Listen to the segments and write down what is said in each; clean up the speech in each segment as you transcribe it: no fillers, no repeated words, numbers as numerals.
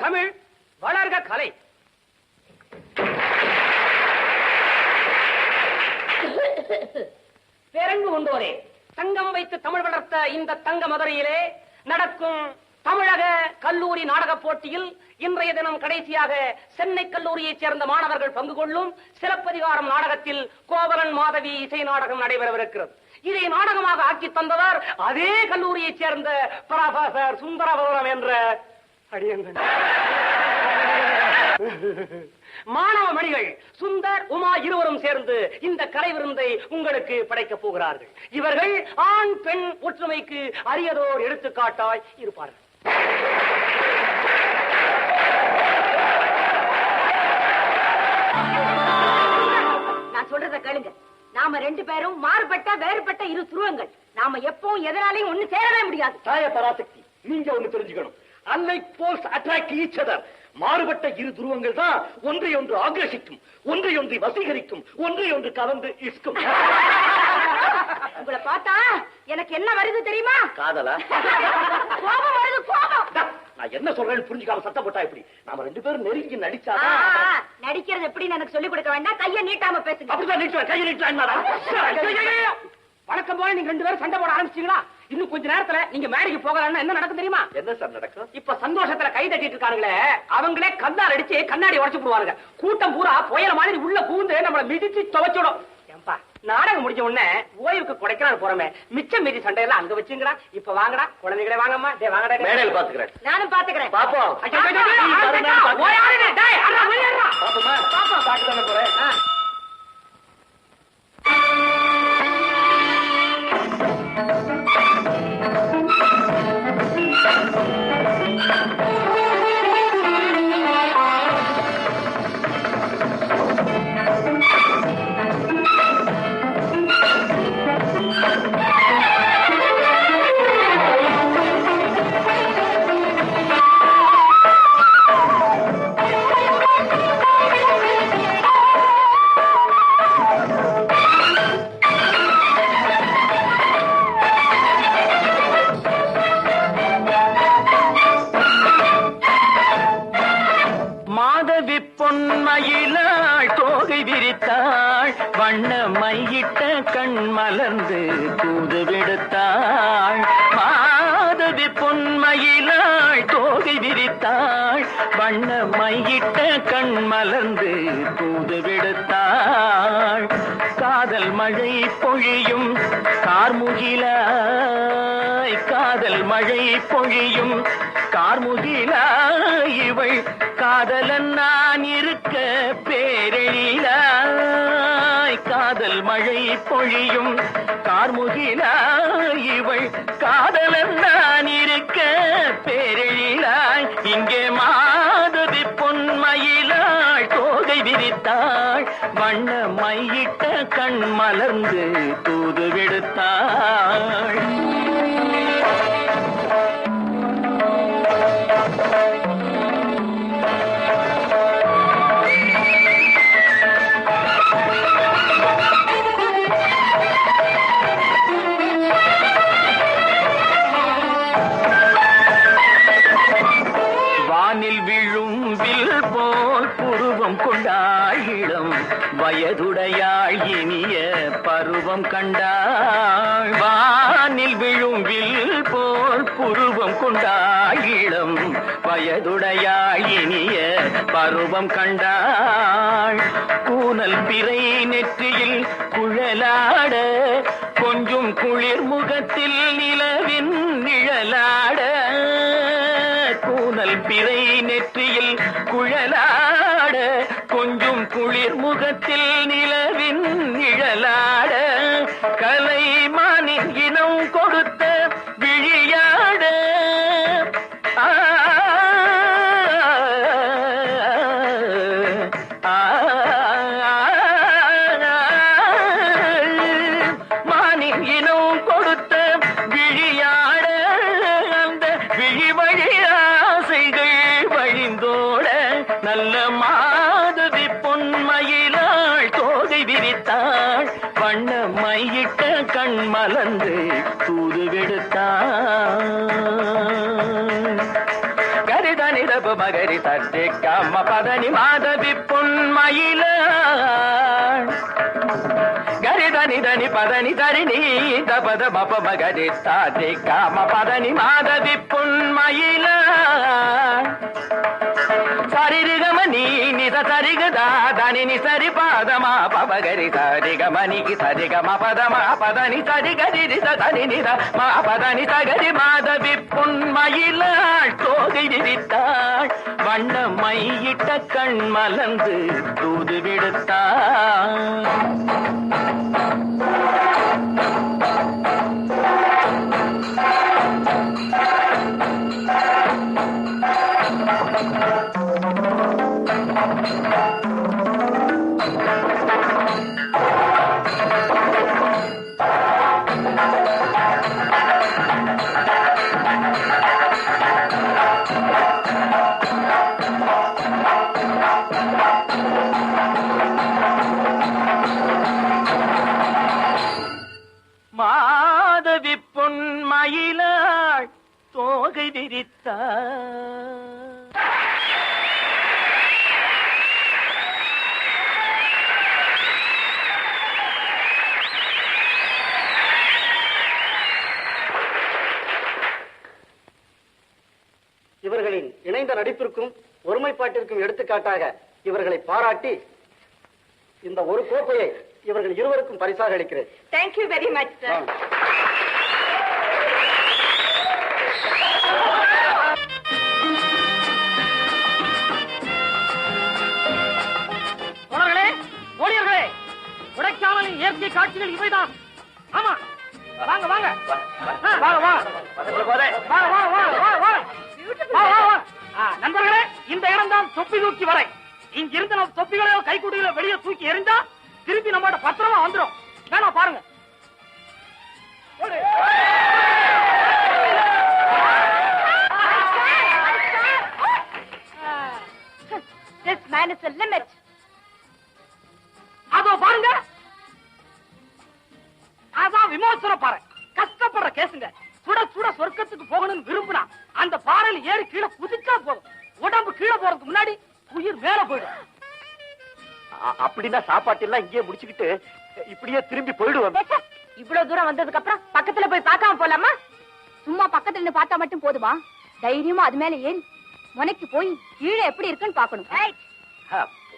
தமிழ், வளர்க கலை. பெருங்கு உண்டோரே, தங்கம் வைத்து தமிழ் வளர்த்த இந்த தங்க மதுரையிலே நடக்கும் தமிழக கல்லூரி நாடக போட்டியில் இன்றைய தினம் கடைசியாக சென்னை கல்லூரியைச் சேர்ந்த மாணவர்கள் பங்கு கொள்ளும் சிலப்பதிகாரம் நாடகத்தில் கோவலன் மாதவி இசை நாடகம் நடைபெறவிருக்கிறது. இதை நாடகமாக ஆக்கி தந்தவர் அதே கல்லூரியைச் சேர்ந்த ப்ரொஃபசர் சுந்தரபுரம் என்ற அடியங்கள். மாணவ மணிகள் சுந்தர், உமா இருவரும் சேர்ந்து இந்த கலை விருந்தை உங்களுக்கு படைக்கப் போகிறார்கள். இவர்கள் ஆண் பெண் ஒற்றுமைக்கு அரியதோர் எடுத்துக்காட்டாய் இருப்பார்கள். நான் சொல்றத கேளுங்க. நாம ரெண்டு பேரும் மாறுபட்ட வேறுபட்ட இரு துருவங்கள். நாம எப்பவும் எதனாலையும் ஒண்ணு சேரவே முடியாது. தாய பராசக்தி, நீங்க ஒண்ணு தெரிஞ்சுக்கணும். unlike poles attract each other. மாறுபட்ட இரு துருவங்கள் தான் ஒன்றை ஒன்று ஆக்ரசிக்கும், ஒன்றை ஒன்று வசீகரிக்கும், ஒன்றை ஒன்று கலந்து இஸ்கும். உங்களை பார்த்தா எனக்கு என்ன வருது தெரியுமா? காதலா? கோபம் வருது, கோபம். நான் என்ன சொல்றேன்னு புரிஞ்சுக்காம சத்தம் போட்டா எப்படி? நாம ரெண்டு பேரும் நெருங்கி நடிச்சாதான். நடிக்கிறது எப்படின்னு எனக்கு சொல்லிக் கொடுக்க வேண்டாம். கையை நீட்டாம பேசுங்க. அப்படிதான் நீட்டுவேன், கையை நீட்டுவேன். வணக்கம் போல நீங்க ரெண்டு பேரும் சண்டை போட ஆரம்பிச்சீங்களா? இன்னும் கொஞ்ச நேரத்துல நீங்க மேடைக்கு போகலாம்னா என்ன நடக்கும் தெரியுமா? என்ன சார் நடக்கும்? இப்ப சந்தோஷத்துல கை தட்டிட்டு இருக்காங்களே, அவங்களே கண்ணால் அடிச்சு கண்ணாடி உடைச்சு போடுவாங்க. கூட்டம் பூரா புயல மாதிரி உள்ள பூந்து நம்மள மிதிச்சு துவைச்சிடும். ஏம்பா, நாடகம் முடிஞ்ச உடனே ஓய்வுக்கு கொடைக்கானல் போறமே, மிச்சம் மீதி சண்டையெல்லாம் அங்க வச்சுங்கடா. இப்ப வாங்கடா குழந்தைகளே, வாங்கம்மா. டே வாங்கடா. மேடையில் பாத்துக்கிறேன். நானும் பாத்துக்கிறேன். பாப்போம். போறேன். பொன்மயிலாள் தோகை விரித்தாள், வண்ண மையிட்ட கண் மலர்ந்து தூது விடுத்தாள். மாதவி பொன்மயிலாள் தோகை விரித்தாள், வண்ண மையிட்ட கண் மலர்ந்து தூது விடுத்தாள். காதல் மழை பொழியும் கார்முகிலாய், காதல் மழை பொழியும் கார்முகிலாய், இவள் காதலன் நான் இருக்க பேரெழிலாய். காதல் மழை பொழியும் கார்முகிலாய், இவள் காதலன் நான் இருக்க பேரெழிலாய். இங்கே மாதவி பொன்மயிலாள் தோகை விரித்தாள், வண்ண மையிட்ட கண் மலர்ந்து தூது விடுத்தாள். கொண்டாயிடம் வயதுடையாள் இனிய பருவம் கண்டாள். வானில் விழும் வில் போல் புருவம் கொண்டாயிடம் வயதுடையாள் இனிய பருவம் கண்டாள். கூனல் பிறை நெற்றியில் குழலாட, கொஞ்சம் குளிர் முகத்தில் நிலவின் நிழலாட. கூனல் பிறை நெற்றியில் குழலாட, கொஞ்சம் குளிர் முகத்தில் நிலவின் நிழலாட. கலைமானின் இனம் கொடுத்த விழியாட, மானின் இனம் கொடுத்த விழியாட. அந்த விழி வழி ஆசைகள் வழிந்தோட, நல்ல மாதவி பொன்மயிலாள் தோகை விரித்தாள், வண்ண மையிட்ட கண் மலர்ந்து தூது விடுத்தாள். கரிதனித பதப மகரி சரி கம பதனி மாதவி பொன்மயில கரிதனி தனி பதனி தரி நீ தபத பப மகரி சரி கம பதனி மாதவி பொன்மயில சரிகம நீ நித சரிகதா தனி நி சரி பாதமா பபகரி சரிகமணிக்கு சரிகம பதமா பதனி சரிகரி தனி நித மா பதனி சகரி மாதவி பொன்மயிலாள் தோகை விரித்தாள் வண்ண மையிட்ட கண் மலர்ந்து தூது விடுத்தாள் மாதவி பொன்மயிலாள் தோகை விரித்தாள் இவர்களின் இணைந்த நடிப்பிற்கும் ஒருமைப்பாட்டிற்கும் எடுத்துக்காட்டாக இவர்களை பாராட்டி இந்த ஒரு கோப்பையை இவர்கள் இருவருக்கும் பரிசாக அளிக்கிறேன். Thank you very much sir. ஊழியர்களே, கொடைக்கானலின் இயற்கை காட்சிகள் இவைதான். ஆமா, வாங்க வாங்க நண்பர்களே, இந்த இடம் தான் தொப்பி தூக்கி வரை. இங்கிருந்து நம்ம தொப்பிகளையோ கைக்குடிகளோ வெளியே தூக்கி எறிஞ்சா திருப்பி நம்மளோட பத்திரமா வந்துடும். வேணா பாருங்க. This man is a limit. அதோ பாருங்க, அதான் விமோசன பாறை. கஷ்டப்படுற கேசுங்க. சுட சுட சொர்க்கத்துக்கு போகணும்னு விரும்புனா அந்த பாறையில ஏறி கீழே குதிச்சா போதும். உடம்பு கீழே போறதுக்கு முன்னாடி உயிர் மேல போயிடும். அப்படின்னா சாப்பாட்டு எல்லாம் இங்கே முடிச்சுக்கிட்டு இப்படியே திரும்பி போயிடுவோம். இவ்வளவு தூரம் வந்ததுக்கு அப்புறம் பக்கத்துல போய் பார்க்காம போலாமா? சும்மா பக்கத்துல இருந்து பார்த்தா மட்டும் போதுமா? தைரியமா அது மேல ஏறி முனைக்கு போய் கீழே எப்படி இருக்குன்னு பாக்கணும்.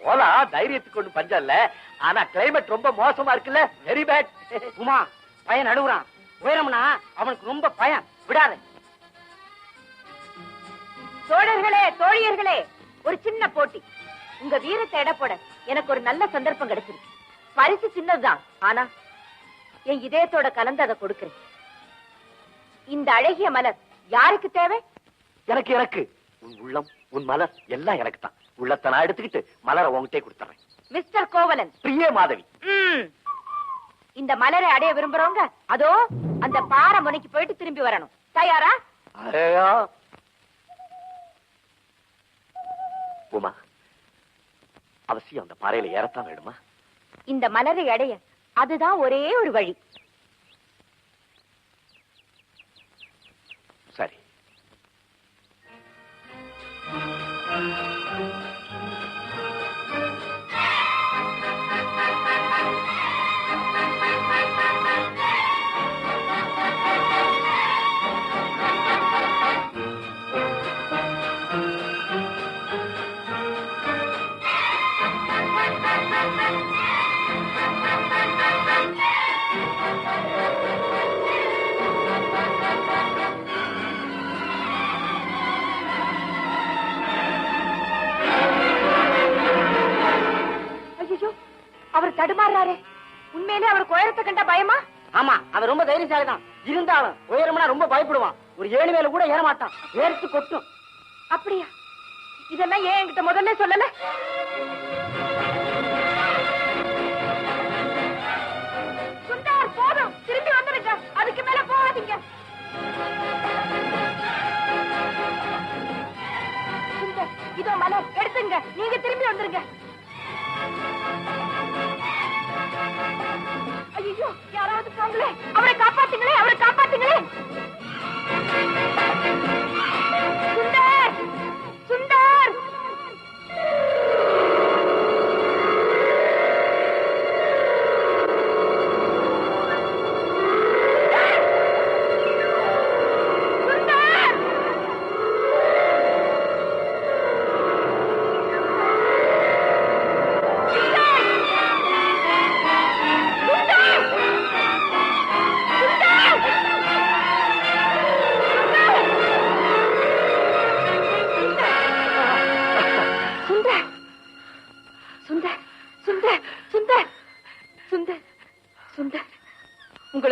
போலாம், தைரியத்துக்கு ஒண்ணு பஞ்சம் இல்ல. ஆனா கிளைமேட் ரொம்ப மோசமா இருக்குல்ல. Very bad. உமா பையன் அழுகுறான். உயரம்னா அவனுக்கு ரொம்ப பயம். விடாத. தோழர்களே, தோழியர்களே, ஒரு சின்ன போட்டி. உங்க வீரத்தை எடை போட எனக்கு ஒரு நல்ல சந்தர்ப்பம் கிடைச்சிருக்கு. பரிசு சின்னதுதான், ஆனா என் இதயத்தோட கலந்து அதை கொடுக்கிறேன். இந்த அழகிய மலர் யாருக்கு தேவை? எனக்கு எனக்கு உன் உள்ளம், உன் மலர் எல்லாம் எனக்கு தான். உள்ளத்தை நான் எடுத்துக்கிட்டு மலரை உங்ககிட்டே கொடுத்துறேன். மிஸ்டர் கோவலன். பிரிய மாதவி. இந்த மலரை அடைய விரும்புறவங்க அதோ அந்த பாறை முனைக்கு போயிட்டு திரும்பி வரணும். தயாரா? உமா, அவசியம் அந்த பாறையில ஏறத்தான் வேணுமா? இந்த மலரை அடைய அதுதான் ஒரே ஒரு வழி. சரி. அவர் தடுமாறாரே. உண்மையிலே அவருக்கு உயரத்தை கண்டா பயமா? ஆமா, அவர் ரொம்ப தைரியசாலிதான். இருந்தாலும் உயரம்னா ரொம்ப பயப்படுவான். ஒரு 7 மேல கூட ஏற மாட்டான். ஏறிட்டு கொட்டும். அப்படியா? இதெல்லாம் ஏன் என்கிட்ட முதல்ல சொல்லல? சுந்தர், போதும், திரும்பி வந்துருங்க. அதுக்கு மேல போகாதீங்க. சுந்தர், இதோ மலர் எடுத்துங்க. நீங்க திரும்பி வந்துருங்க. ஐயோ, யாராவது போங்களே. அவரை காப்பாத்துங்களே, அவரை காப்பாத்துங்களே. சுந்தர், சுந்தர்.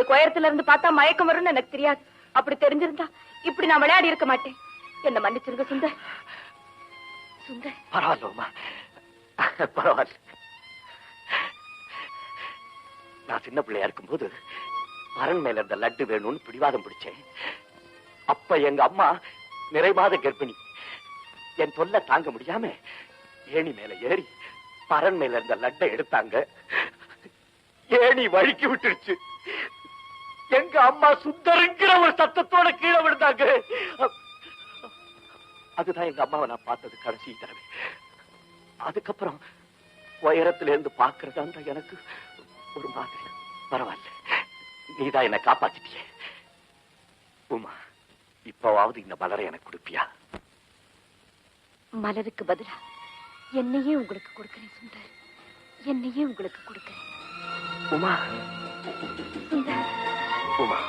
உங்களுக்கு உயரத்துல இருந்து பார்த்தா மயக்கம் வரும்னு எனக்கு தெரியாது. அப்படி தெரிஞ்சிருந்தா இப்படி நான் விளையாடி இருக்க மாட்டேன். என்ன மன்னிச்சிருங்க சுந்தர். சுந்தர் பரவாயில்லம்மா, பரவாயில்ல. நான் சின்ன பிள்ளையா இருக்கும்போது பரன் மேல இருந்த லட்டு வேணும்னு பிடிவாதம் பிடிச்சேன். அப்ப எங்க அம்மா நிறைமாத கர்ப்பிணி. என் தொல்லை தாங்க முடியாம ஏணி மேல ஏறி பரன் மேல இருந்த லட்டை எடுத்தாங்க. ஏணி வழுக்கி விட்டுருச்சு. எங்க அம்மா சுந்தருங்கிற ஒரு சத்தத்தோட கீழே விழுந்தாங்க. அதுதான் எங்க அம்மாவை நான் பார்த்தது கடைசி தடவை. அதுக்கப்புறம் உயரத்துல இருந்து பாக்குறதா இருந்தா எனக்கு ஒரு மாதிரி. பரவாயில்ல, நீதான் என்ன காப்பாத்திட்டிய. உமா, இப்பவாவது இந்த மலரை எனக்கு கொடுப்பியா? மலருக்கு பதிலா என்னையே உங்களுக்கு கொடுக்கிறேன் சுந்தர். என்னையே உங்களுக்கு கொடுக்கிறேன். உமா, சுந்தர், உமா.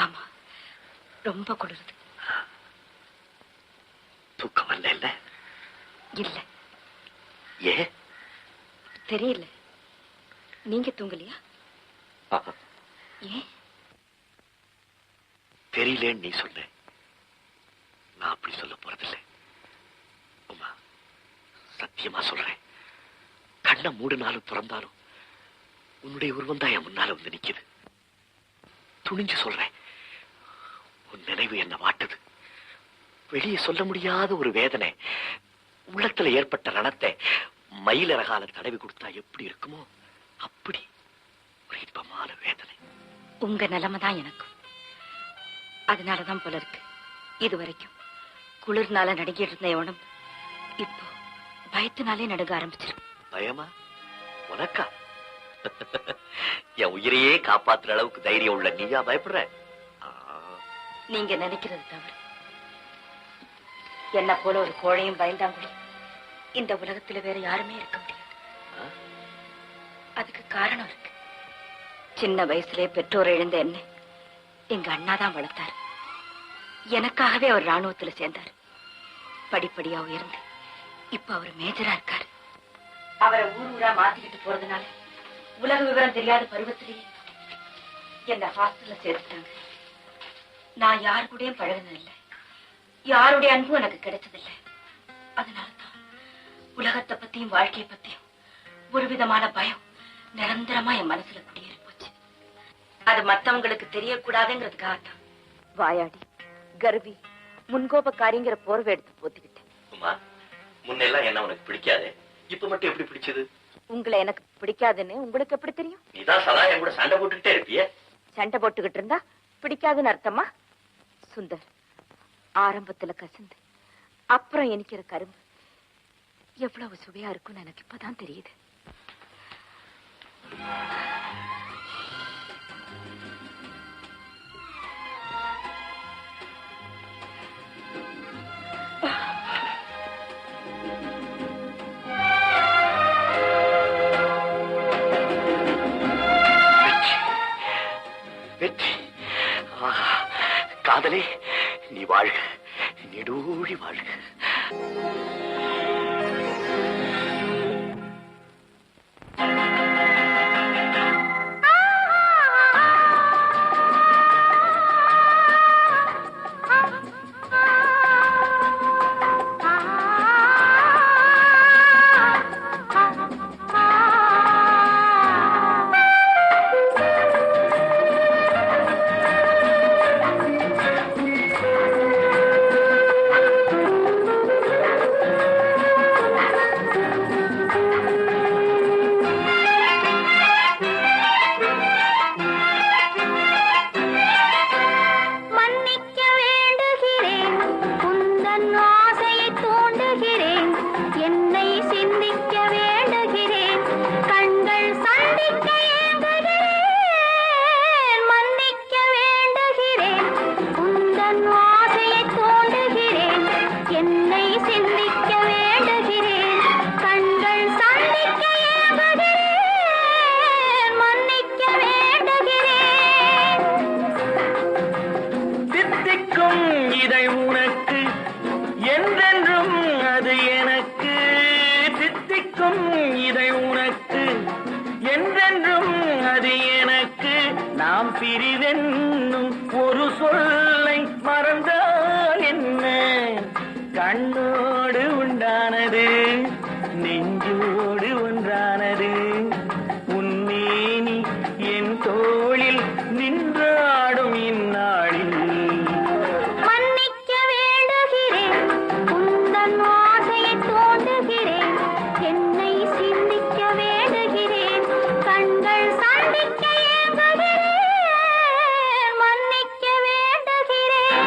ஆமா, ரொம்ப குளிருது. தூக்கம் வரல? இல்ல இல்ல. ஏ தெரியல. நீங்க தூங்கலையா? ஏன் தெரியலேன்னு நீ சொல்ல, நான் அப்படி சொல்ல போறதில்லை. உமா, சத்தியமா சொல்றேன், கண்ணை மூடினாலும் திறந்தாலும் உன்னுடைய உருவம் தான் என் முன்னால வந்து நிக்குது. துணிஞ்சு சொல்றேன், உன் நினைவு என்ன வாட்டுது. வெளியே சொல்ல முடியாத ஒரு வேதனை, உள்ளத்துல ஏற்பட்ட ரணத்தை மயிலரகால தடவி கொடுத்தா எப்படி இருக்குமோ அப்படி ஒரு இன்பமான வேதனை. உங்க நிலைமைதான் எனக்கும். அதனாலதான் போல இருக்கு, இது வரைக்கும் குளிர்னால நடுங்கிட்டு இருந்த உடம்பு இப்போ பயத்தினாலே நடுங்க ஆரம்பிச்சிருக்கு. பயமா? உனக்கா? என் உயிரையே காப்பாத்துற அளவுக்கு தைரியம் உள்ள நீயா பயப்படுற? நீங்க நினைக்கிறது தவறு. என்ன போல ஒரு கோழையும் பயந்தாங்குடி இந்த உலகத்துல வேற யாருமே இருக்க முடியாது. அதுக்கு காரணம் இருக்கு. சின்ன வயசுல பெற்றோர் இழந்த என்ன எங்க அண்ணாதான் வளர்த்தாரு. எனக்காகவே அவர் ராணுவத்துல சேர்ந்தாரு. படிப்படியா உயர்ந்து இப்ப அவர் மேஜரா இருக்காரு. அவரை ஊர் ஊரா மாத்திக்கிட்டு போறதுனால உலக விவரம் தெரியாத பருவத்திலேயே என்ன ஹாஸ்டல்ல சேர்த்துட்டாங்க. நான் யாரு கூடயும் பழகினதில்லை, யாருடைய அன்பும் எனக்கு கிடைச்சதில்லை. அதனாலதான் உலகத்தை பத்தியும் வாழ்க்கையை பத்தியும் ஒரு விதமான பயம் நிரந்தரமா என் மனசுல குடியேறி போச்சு. அது மத்தவங்களுக்கு தெரியக்கூடாதுங்கிறதுக்காகத்தான் வாயாடி, கர்வி, முன்கோபக்காரிங்கிற போர்வை எடுத்து போத்திக்கிட்டேன். முன்னெல்லாம் என்ன உனக்கு பிடிக்காது, இப்ப மட்டும் எப்படி பிடிச்சது? உங்களை எனக்கு பிடிக்காதுன்னு உங்களுக்கு எப்படி தெரியும்? நீதான் சதா என் கூட சண்டை போட்டுக்கிட்டே இருப்பிய. சண்டை போட்டுக்கிட்டு இருந்தா பிடிக்காதுன்னு அர்த்தமா? சுந்தர், ஆரம்பத்துல கசந்து அப்புறம் இனிக்கிற கரும்பு எவ்வளவு சுவையா இருக்கும்னு எனக்கு இப்பதான் தெரியுது. காதலே, நீ வாழ்க, நெடூழி வாழ்க. துடிக்கும் இதை உனக்கு என்றென்றும் அது எனக்கு நாம் பிரிவென்னும் ஒரு சொல்லை மறந்தால் என்ன கண்ணோடு உண்டானது நெஞ்சோடு ஒன்றானது உன்னேனி என் தோளில் நின்றாடும் இந்நாளில் மன்னிக்க வேண்டுகிறேன் உந்தன் ஆசையை தோண்டுகிறேன் என்னை சிந்திக்க வேண்டுகிறேன் கண்கள் சந்திக்க ஏங்குகிறேன் மன்னிக்க வேண்டுகிறேன்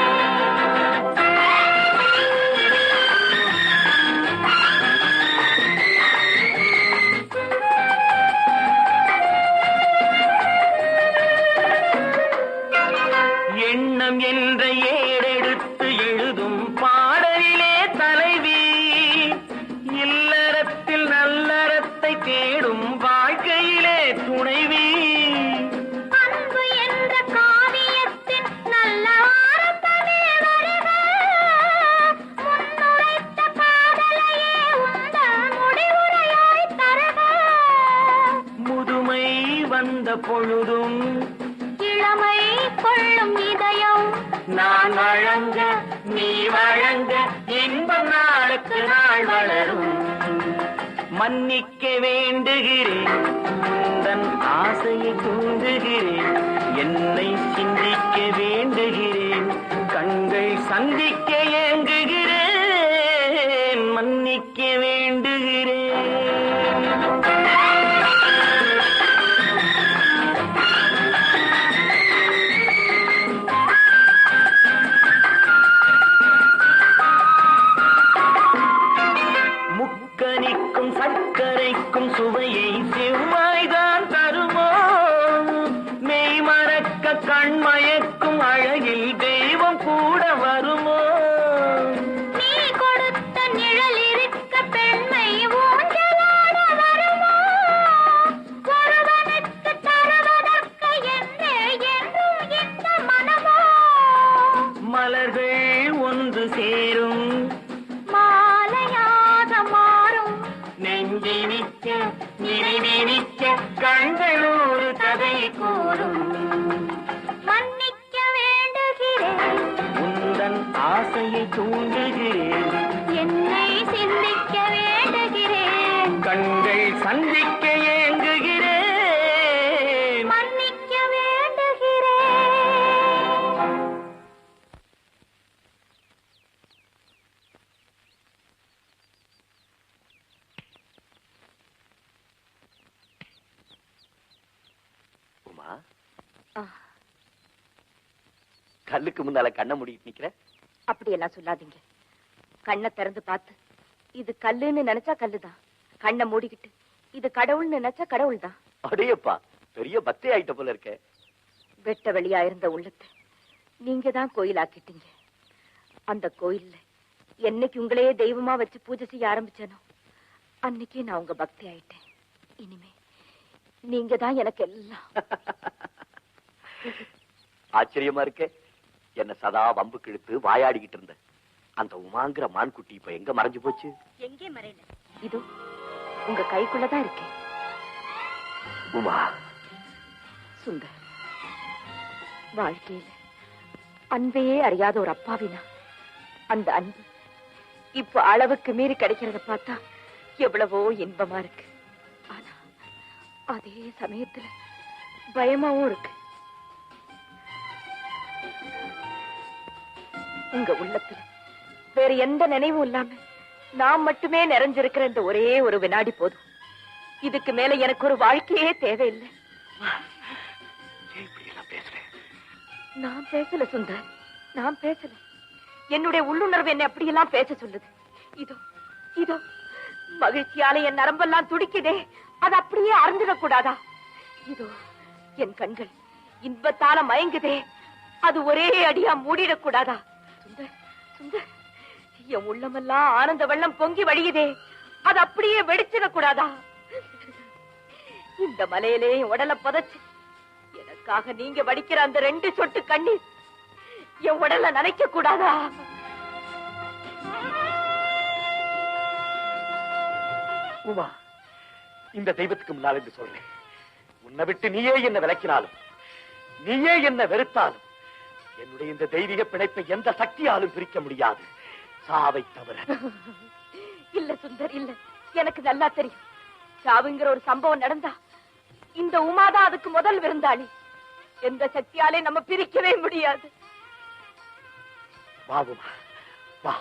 எண்ணம் என்ற ஏடெடுத்து எழுதும் பாடலிலே தலைவி இல்லறத்தில் நல்லறத்தை தேடும் வாழ்க்கையிலே துணைவி அன்பு என்ற காவியத்தின் நல்ல ஆரம்பமே வருக முன்னுரைத்த காதலையே உந்தன் முடிவுரையாய் தருக முதுமை வந்த பொழுதும் இளமை கொள்ளும் இதயம் நான் வழங்க நீ வழங்க இன்பம் நாளுக்கு நாள் வளரும் மன்னிக்க வேண்டுகிறேன் உந்தன் ஆசையை தூண்டுகிறேன் என்னை சிந்திக்க வேண்டுகிறேன் கண்கள் சந்திக்க ஏங்குகிறேன் மன்னிக்க வேண்டுகிறேன் முக்கனிக்கும் சர்க்கரைக்கும் சுவையை செவ்வாய்தான் தருமோ மெய் மறக்க கண்மயக்கும் அழகில் தெய்வம் கூட வருமோ நீ கொடுத்த நிழல் இருக்க பெண்மை ஊஞ்சலாட வருமோ ஒருவனுக்கு தருவதற்கு என்றே என்றும் இந்த மனமோ மலர்கள் ஒன்று சேரும் மாலையாக மாறும் நெஞ்சினிக்க நினைவினிக்க கண்கள் ஒரு கதை கூறும் மன்னிக்க வேண்டுகிறேன் உந்தன் ஆசையை தூண்டுகிறேன் என்னை சிந்திக்க வேண்டுகிறேன் கண்கள் சந்திக்க ஏங்குகிறேன் மன்னிக்க வேண்டுகிறேன் உமா கல்லுக்கு முன்னால கண்ணை மூடிட்டு நிக்கிற அப்படியெல்லாம் சொல்லாதீங்க. கண்ணை திறந்து பார்த்து இது கல்லுன்னு நினைச்சா கல்லுதான், கண்ணை மூடிக்கிட்டு இது கடவுள்னு நினைச்சா கடவுள் தான். அடேப்பா பெரிய பக்தி ஆயிட்ட போல இருக்க. வெட்ட வெளியா இருந்த உள்ளத்தை நீங்க தான் கோயிலாக்கிட்டீங்க. அந்த கோயில்ல என்னைக்கு உங்களையே தெய்வமா வச்சு பூஜை செய்ய ஆரம்பிச்சேனோ அன்னைக்கே நான் உங்க பக்தி ஆயிட்டேன். இனிமே நீங்க தான் எனக்கு எல்லாம். ஆச்சரியமா இருக்க. என்ன சதா வம்பு கிழித்து வாயாடிக்கிட்டு இருந்த அந்த உமாங்கிற மான்குட்டி இப்ப எங்க மறைஞ்சு போச்சு? எங்கே மறையல, இதோ உங்க கைக்குள்ளதான் இருக்கேன். உமா சுந்தர், வாழ்க்கையில அன்பையே அறியாத ஒரு அப்பாவினா அந்த அன்பு இப்ப அளவுக்கு மீறி கிடைக்கிறத பார்த்தா எவ்வளவோ இன்பமா இருக்கு. ஆனா அதே சமயத்துல பயமாவும் இருக்கு. உங்க உள்ளத்துல வேற எந்த நினைவும் இல்லாம நான் மட்டுமே நிறைஞ்சிருக்கிற இந்த ஒரே ஒரு வினாடி போதும். இதுக்கு மேல எனக்கு ஒரு வாழ்க்கையே தேவையில்லை. நான் பேசல சுந்தர், நான் பேசல. என்னுடைய உள்ளுணர்வு என்ன அப்படியெல்லாம் பேச சொல்லுது. இதோ இதோ மகிழ்ச்சியால என் நரம்பெல்லாம் துடிக்குதே, அது அப்படியே அறந்துடக்கூடாதா? இதோ என் கண்கள் இன்பத்தால மயங்குதே, அது ஒரே அடியா மூடிடக்கூடாதா? சுந்தர் சுந்தர், என் உள்ளமெல்லாம் ஆனந்த வெள்ளம் பொங்கி வழியுதே, அது அப்படியே வெடிச்சிடக்கூடாதா? இந்த மலையிலே என் உடலை புதைச்சு எனக்காக நீங்க வடிக்கிற அந்த 2 சொட்டு கண்ணீர் என் உடலை நனைக்க கூடாதா? உமா இந்த தெய்வத்துக்கு முன்னால் என்று சொல்றேன். உன்னை விட்டு நீயே என்ன விலக்கினாலும், நீயே என்ன வெறுத்தாலும், என்னுடைய இந்த தெய்வீக பிணைப்பை எந்த சக்தியாலும் பிரிக்க முடியாது, சாவை தவிர. இல்ல சுந்தர், இல்ல. எனக்கு நல்லா தெரியும், சாவுங்கிற ஒரு சம்பவம் நடந்தா இந்த உமாதான் அதுக்கு முதல் விருந்தாளி. எந்த சக்தியாலே நம்ம பிரிக்கவே முடியாது. வா உமா, வா.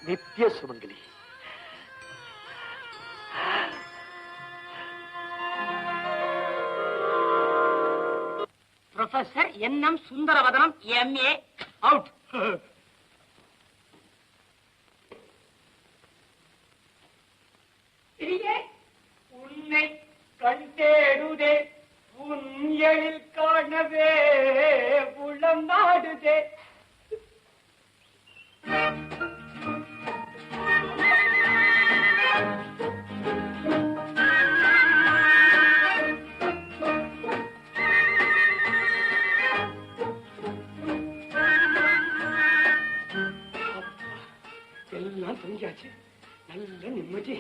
நித்திய சுமங்கலி. Professor N M. Sundaravadanam MA out. உன்னை கண்டேடுதே, உன் எழில் காணவே உளம் நாடுதே. எல்லாம் தூங்கியாச்சு, நல்ல நிம்மதி.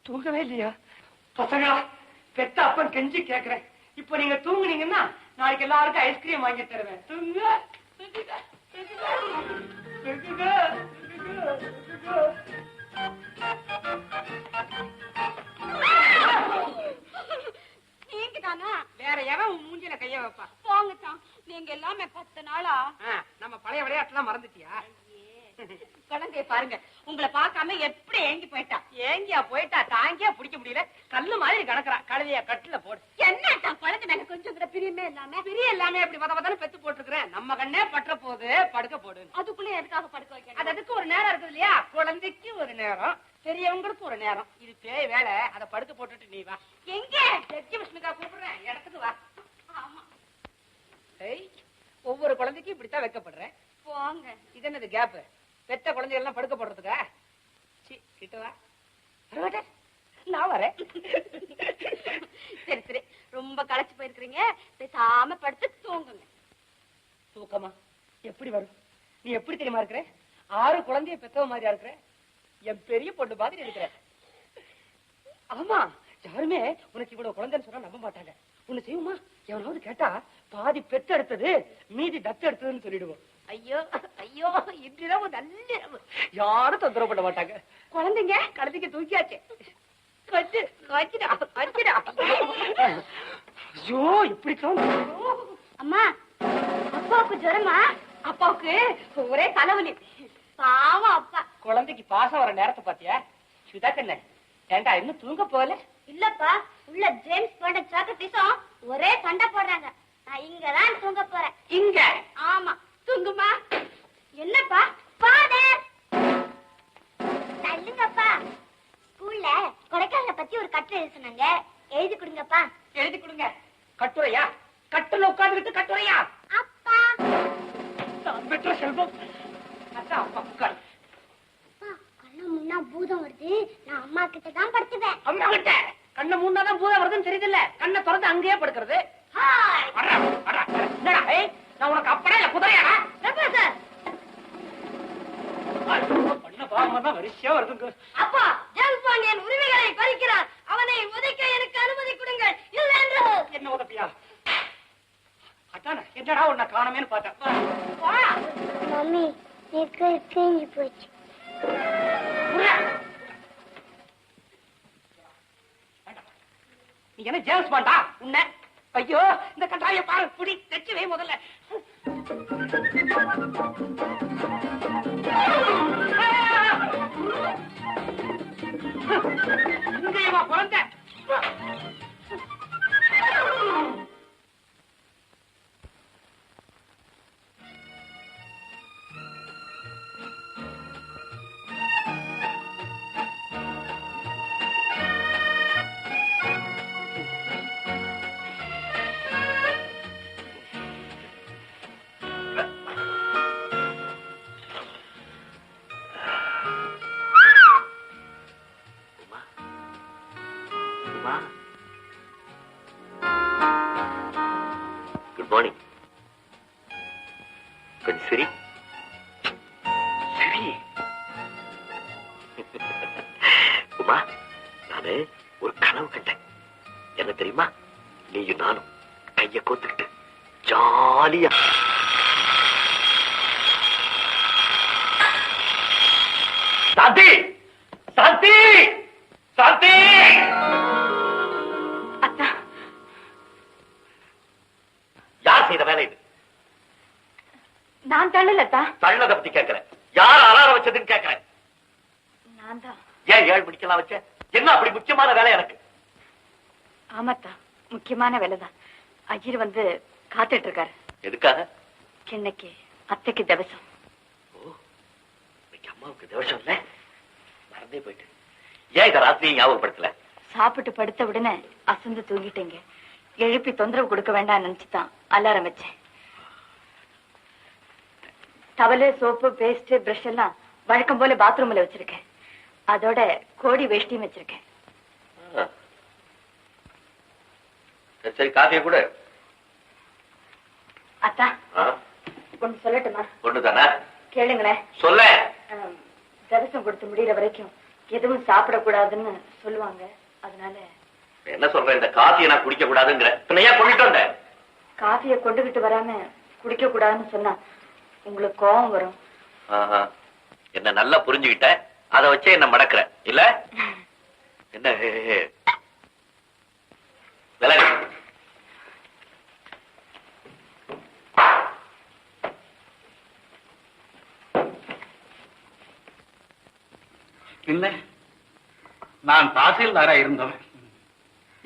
தூங்கவே இல்லையா பசங்களா? பெத்த அப்பன் கெஞ்சி கேக்குறேன், இப்ப நீங்க தூங்குனீங்கன்னா நாளைக்கு எல்லாருக்கும் ஐஸ்கிரீம் வாங்கி தருவேன். தூங்க. வேற எவன் உன் மூஞ்சில கைய வைப்பா? போங்கத்தான், நீங்க எல்லாமே 10 நாளா நம்ம பழைய விளையாட்டுலாம் மறந்துட்டியா? குழந்தைய பாருங்க, உங்களை பார்க்காம எப்படி ஏங்கி போயிட்டா. ஏங்கியா போயிட்டா? தாங்கியா பிடிக்க முடியல, கல்லு மாதிரி கிடக்குறா. கழுதைய கட்டுல போடு. என்ன குழந்தை மேல கொஞ்சம் கூட பிரியமே இல்லாம? பிரிய எல்லாமே அப்படி பதபதன்னு பெத்து போட்டுருக்கிறேன். நம்ம கண்ணே பற்ற போது படுக்க போடு. அதுக்குள்ள எதுக்காக படுக்க வைக்க? அதுக்கு ஒரு நேரம் இருக்குது இல்லையா? குழந்தைக்கு ஒரு நேரம், பெரியவங்களுக்கு ஒரு நேரம். இது பேய் வேலை. அதை படுக்க போட்டுட்டு நீ வா. எங்க விஷ்ணுக்கா கூப்பிடுறேன், இடத்துக்கு வா. ஆமா, ஒவ்வொரு குழந்தைக்கும் இப்படித்தான் வைக்கப்படுறேன். போங்க. இது என்னது கேப்? பெத்த குழந்தைகள் எல்லாம் படுக்க போடுறதுக்கா? கிட்ட வா. நான் வரேன். சரி சரி, ரொம்ப களைச்சு போயிருக்கிறீங்க, பேசாம படுத்து தூங்குங்க. தூக்கமா எப்படி வரும்? நீ எப்படி தெரியுமா இருக்கிற? 6 குழந்தைய பெத்தவ மாதிரியா இருக்கிற. என் பெரிய பொண்ணு மாதிரி இருக்கிற. ஆமா, யாருமே உனக்கு இவ்வளவு குழந்தைன்னு சொன்னா நம்ப மாட்டாங்க. ஒண்ணு செய்யுமா, எவனாவது கேட்டா பாதி பெத்து எடுத்தது மீதி தத்து எடுத்ததுன்னு சொல்லிடுவோம். ஐயோ ஐயோ, இன்றிரவு நல்ல யாரும் தொந்தரவு பண்ண மாட்டாங்க. குழந்தைங்க கழுதைக்கு தூக்கியாச்சு. ஐயோ, எப்படி அம்மா, அப்பாவுக்கு ஜுரமா? அப்பாவுக்கு ஒரே தலைவலி. பாவம் அப்பா. குழந்தைக்கு பாசம் வர நேரத்தை பாத்தியா? சுதா கண்ண, ஏண்டா இன்னும் தூங்க போகல? இல்லப்பா, உள்ள ஜேம்ஸ் பாண்ட சாக்லேட்ஸும் ஒரே சண்டை போடுறாங்க. நான் இங்கதான் தூங்க போறேன். இங்க? ஆமா, தூங்குமா. என்னப்பா? ஃபாதர் தள்ளுங்கப்பா. ஸ்கூல்ல கொடைக்கானலை பத்தி ஒரு கட்டுரை எழுதுனாங்க, எழுதி கொடுங்கப்பா. எழுதி கொடுங்க. கட்டுரையா? கட்டுல உட்கார்ந்துட்டு கட்டுரையா? அப்பா பெற்ற செல்வம். அதான் அப்பா உட்கார். கண்ணு முன்னா பூதம் வருது, நான் அம்மா கிட்ட தான் படுத்துவேன். அம்மா கிட்ட? கண்ணை மூணாதான் பூதம் வருதுன்னு தெரியுதுல்ல, கண்ணை திறந்து அங்கேயே படுக்கிறது. என்னடா நான் உனக்கு அப்படா இல்ல குதிரையாடா? சார், பண்ண பாவமா வரிசையா வருதுங்க. அப்பா, ஜேம்ஸ் பாண்ட் என் உரிமைகளை பறிக்கிறார். அவனை உதைக்க எனக்கு அனுமதி கொடுங்கள். இல்லை என்று. என்ன உதப்பியா? அதான என்னடா உன்னை காணமேன்னு பார்த்தேன். மம்மி, எனக்கு தேஞ்சு போச்சு. நீ என்ன ஜேம்ஸ் பாண்டா உன்னை? ஐயோ, இந்த கட்டாய பாரு, புடி தச்சு வை முதல்ல. இங்கேயுமா குழந்தை? Good morning. கொஞ்சம் சரி சரி. உமா, நானு ஒரு கனவு கண்டேன். என்ன தெரியுமா? நீயும் நானும் கைய கோத்துக்கிட்டு ஜாலியா சாந்தி சாந்தி சாந்தி. அத்தா, யார் செய்த வேலை இது? நான் தள்ளலத்தா. தள்ளதை பத்தி கேட்கிறேன். யார் அலாரம் வச்சதுன்னு கேட்கிறேன். நான் தான். ஏன் 7 மணிக்கெல்லாம் வச்ச? என்ன அப்படி முக்கியமான வேலை எனக்கு? ஆமாத்தா, முக்கியமான வேலைதான். ஐயர் வந்து காத்துட்டு இருக்காரு. எதுக்காக? இன்னைக்கு அத்தைக்கு தவசம். அம்மாவுக்கு தோஷம் இல்ல, மறந்தே போயிட்டு. ஏன் இதை ராத்திரி ஞாபகப்படுத்தல? சாப்பிட்டு படுத்த உடனே அசந்து தூங்கிட்டீங்க. எழுப்பி தொந்தரவு கொடுக்க வேண்டாம் நினைச்சுதான் அலாரம் வச்சேன். டவலு, சோப்பு, பேஸ்ட், பிரஷ் எல்லாம் வழக்கம் போல பாத்ரூம்ல வச்சிருக்கேன். அதோட கோடி வேஷ்டியும் வச்சிருக்கேன். சரி, காஃபியை கூட. அத்தா, ஒண்ணு சொல்லட்டுமா? ஒண்ணுதானா? கேளுங்களேன். சொல்ல. தரிசனம் கொடுத்து முடிகிற வரைக்கும் எதுவும் சாப்பிடக்கூடாதுன்னு சொல்லுவாங்க. அதனால என்ன சொல்ற? இந்த காஃபியை நான் குடிக்க கூடாதுங்கிற பின்னையா கொண்டுட்டு வந்த? காஃபியை கொண்டுகிட்டு வராம குடிக்க கூடாதுன்னு சொன்னா உங்களுக்கு கோபம் வரும். என்ன நல்லா புரிஞ்சுக்கிட்ட. அதை வச்சே என்ன மடக்குற இல்ல? என்ன விலகு. இல்ல, நான் தாசில்தாரா இருந்தவன்.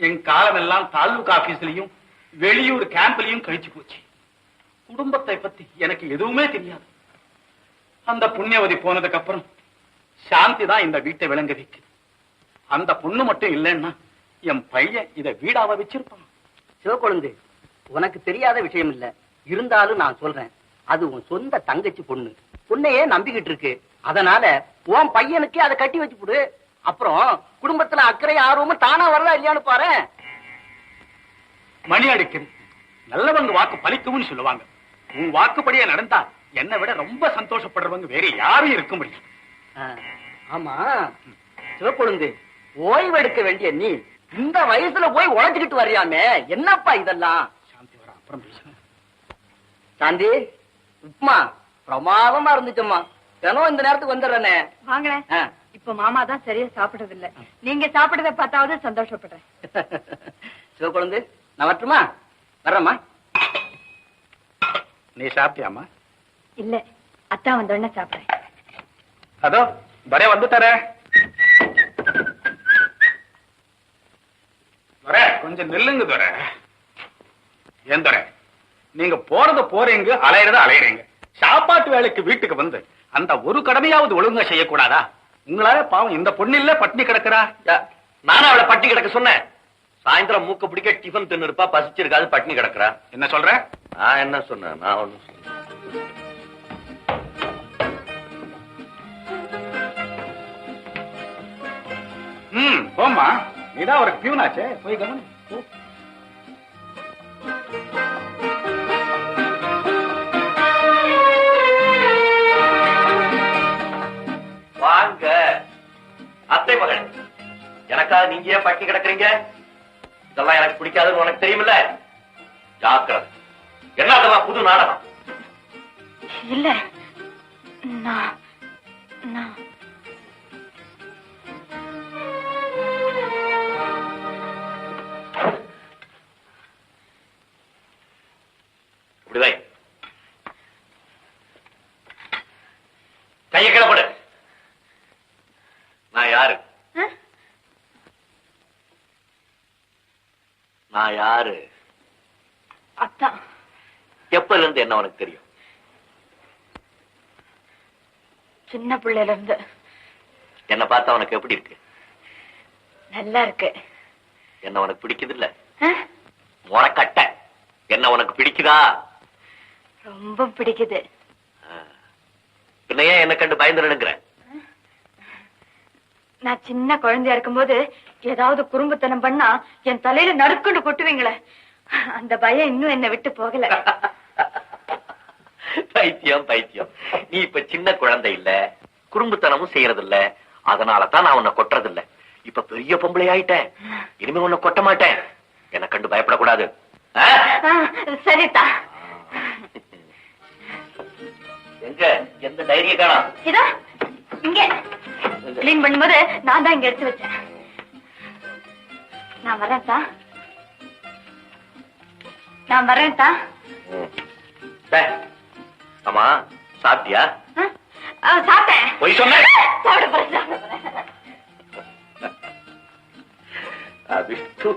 என் காலம் எல்லாம் தாலுகா ஆபீஸ்லயும் வெளியூர் கேம்ப்லயும் கழிச்சு போச்சு. குடும்பத்தை பத்தி எனக்கு எதுவுமே தெரியாது. அந்த புண்ணியவதி போனதுக்கு அப்புறம் சாந்தி தான் இந்த வீட்டை விளங்க வைக்கு. அந்த பொண்ணு மட்டும் இல்லைன்னா என் பையன் இதை வீடாவ வச்சிருப்பான். சிவக்கொழுந்து, உனக்கு தெரியாத விஷயம் இல்ல, இருந்தாலும் நான் சொல்றேன். அது உன் சொந்த தங்கச்சி பொண்ணு. பொண்ணையே நம்பிக்கிட்டு இருக்கு. அதனால உன் பையனுக்கு அதை கட்டி வச்சு போடு. அப்புறம் குடும்பத்துல அக்கறை ஆர்வமும் தானா வரதா இல்லையான்னு பாரு. மணி அடிக்கிறது நல்லவங்க வாக்கு பலிக்கும்னு சொல்லுவாங்க. உன் வாக்குப்படியே நடந்தா என்னை விட ரொம்ப சந்தோஷப்படுறவங்க வேற யாரும் இருக்க முடியும். ஆமா சிவக்கொழுந்து, ஓய்வெடுக்க வேண்டிய நீ இந்த வயசுல போய் உழைச்சுக்கிட்டு வர்றியாமே, என்னப்பா இதெல்லாம்? சாந்தி வர அப்புறம் பேசுறேன். சாந்தி, உப்மா பிரமாதமா இருந்துச்சும்மா. தினம் இந்த நேரத்துக்கு வந்துடுறேனே. வாங்களேன். இப்ப மாமா தான் சரியா சாப்பிடுறது இல்ல. நீங்க சாப்பிடுறத பார்த்தாவது சந்தோஷப்படுறேன். சிவக்கொழுந்து, நான் வரட்டுமா? வர்றேம்மா. நீ சாப்பிட்டியாமா? இல்ல, அத்தா வந்தோடனே சாப்பிடுறேன். அதோ வரே வந்துட்டார. வர கொஞ்சம் நெல்லுங்க துரை. ஏன் துரை, நீங்க போறீங்க, அலையறீங்க. சாப்பாட்டு வேலைக்கு வீட்டுக்கு வந்து அந்த ஒரு கடமையாவது ஒழுங்கா செய்யக்கூடாதா? உங்களால பாவம் இந்த பொண்ணு இல்ல பட்டினி கிடக்குறா. நானும் அவளை பட்டினி கிடக்க சொன்னேன். சாயந்தரம் மூக்க பிடிக்க டிஃபன் தின்னு இருப்பா, பசிச்சிருக்காது, பட்டினி கிடக்குறா. என்ன சொல்ற? நான் என்ன சொன்னேன்? நான் ஒண்ணு சொன்னேன். போம்மா, நீதான் ஒரு பியூனாச்சே, போய் கவனி. வாங்க அத்தை மகன், எனக்காக நீங்க ஏன் பட்டி கிடக்குறீங்க? இதெல்லாம் எனக்கு பிடிக்காதுன்னு உனக்கு தெரியுமில்ல. ஜாக்கிரதை. என்ன அதெல்லாம் புது நாடகம்? இல்ல, நான் இப்படிவை. கையை கிளப்படு. நான் யாரு? நான் யாரு? அத்தா. எப்பல இருந்து என்ன உனக்கு தெரியும்? சின்ன பிள்ளையில இருந்து. என்ன பார்த்தா உனக்கு எப்படி இருக்கு? நல்லா இருக்கு. என்ன உனக்கு பிடிக்குது இல்ல? முறக்கட்ட. என்ன உனக்கு பிடிக்குதா? ரொம்ப பிடிக்குது. பின்னையே என்ன கண்டு பயந்துடுங்கிற? நான் சின்ன குழந்தையா இருக்கும்போது ஏதாவது குறும்புத்தனம் பண்ணா என் தலையில நறுக்குண்டு கொட்டுவீங்களே, அந்த பயம் இன்னும் என்ன விட்டு போகல. பைத்தியம் பைத்தியம், நீ இப்ப சின்ன குழந்தை இல்ல, குறும்புத்தனமும் செய்யறது இல்ல, அதனாலதான் நான் உன்னை கொட்டுறது இல்ல. இப்ப பெரிய பொம்பளை ஆயிட்டேன், இனிமே உன்னை கொட்ட மாட்டேன். என்னை கண்டு பயப்படக்கூடாது. சரிதா. எங்க எந்த டைரியை காணோம்? இதோ இங்க கிளீன் பண்ணும்போது நான் தான் இங்க எடுத்து வச்சேன். நான் வரேன் தா. நான் வரேன் தா. ஆமா, சாப்பிட்டியா? சாப்பிட்டேன். போய் சொன்ன. விஷ்ணு,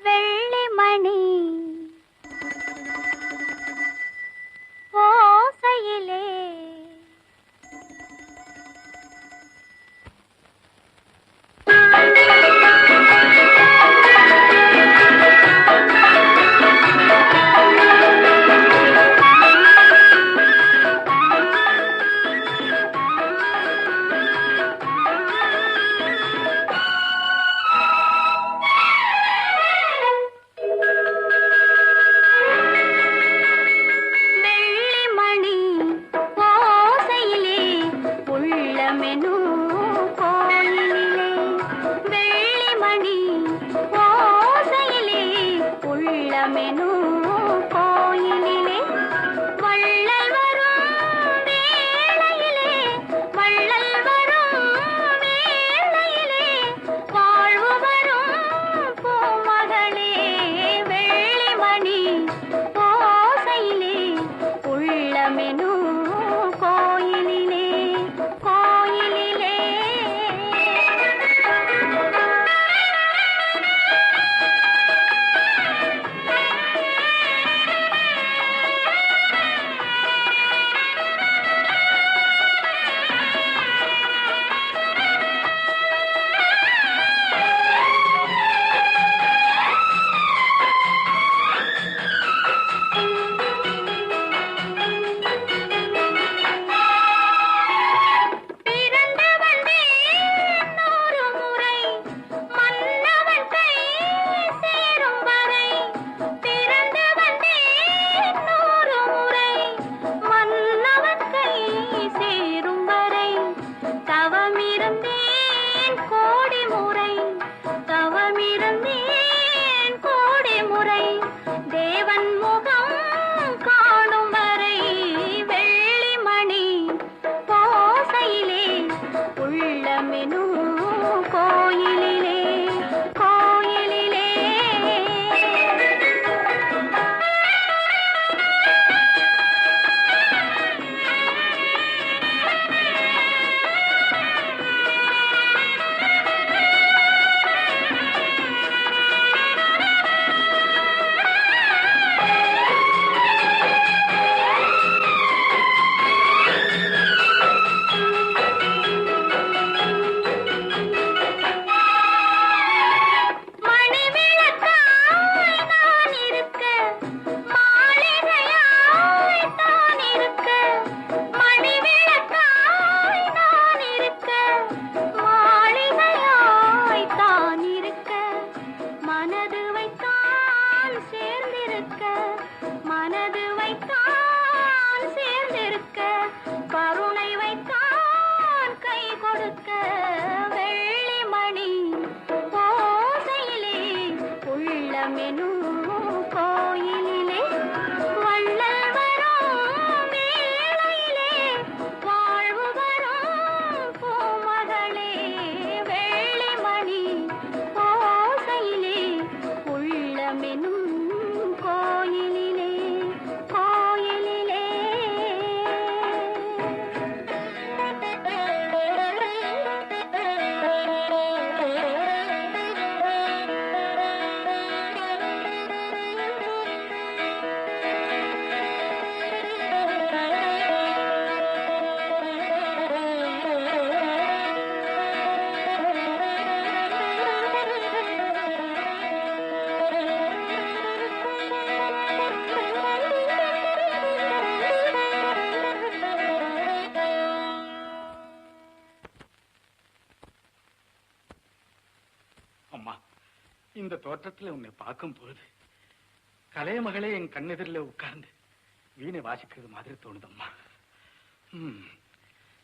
வெள்ளிமணி ஓசையிலே தோற்றத்துல உன்னை பார்க்கும் போது கலைமகளே என் கண்ணெதிரில் உட்கார்ந்து வீணை வாசிக்கிறது மாதிரி தோணுதம்மா.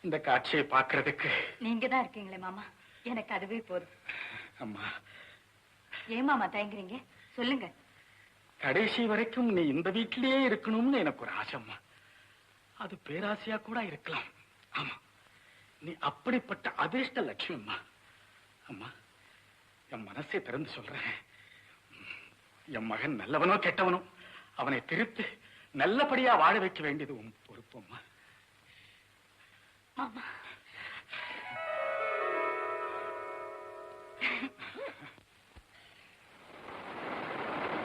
இந்த காட்சியை பார்க்கறதுக்கு நீங்க தான் இருக்கீங்களே மாமா, எனக்கு அதுவே போதும். அம்மா, ஏன் மாமா தயங்குறீங்க? சொல்லுங்க. கடைசி வரைக்கும் நீ இந்த வீட்டிலேயே இருக்கணும்னு எனக்கு ஒரு ஆசைம்மா. அது பேராசையா கூட இருக்கலாம். ஆமா, நீ அப்படிப்பட்ட அதிர்ஷ்ட லட்சுமி அம்மா. அம்மா, என் மனசை திறந்து சொல்றேன். என் மகன் நல்லவனோ கெட்டவனோ அவனை திருத்து நல்லபடியா வாழ வைக்க வேண்டியது உன் பொறுப்பு அம்மா. மாமா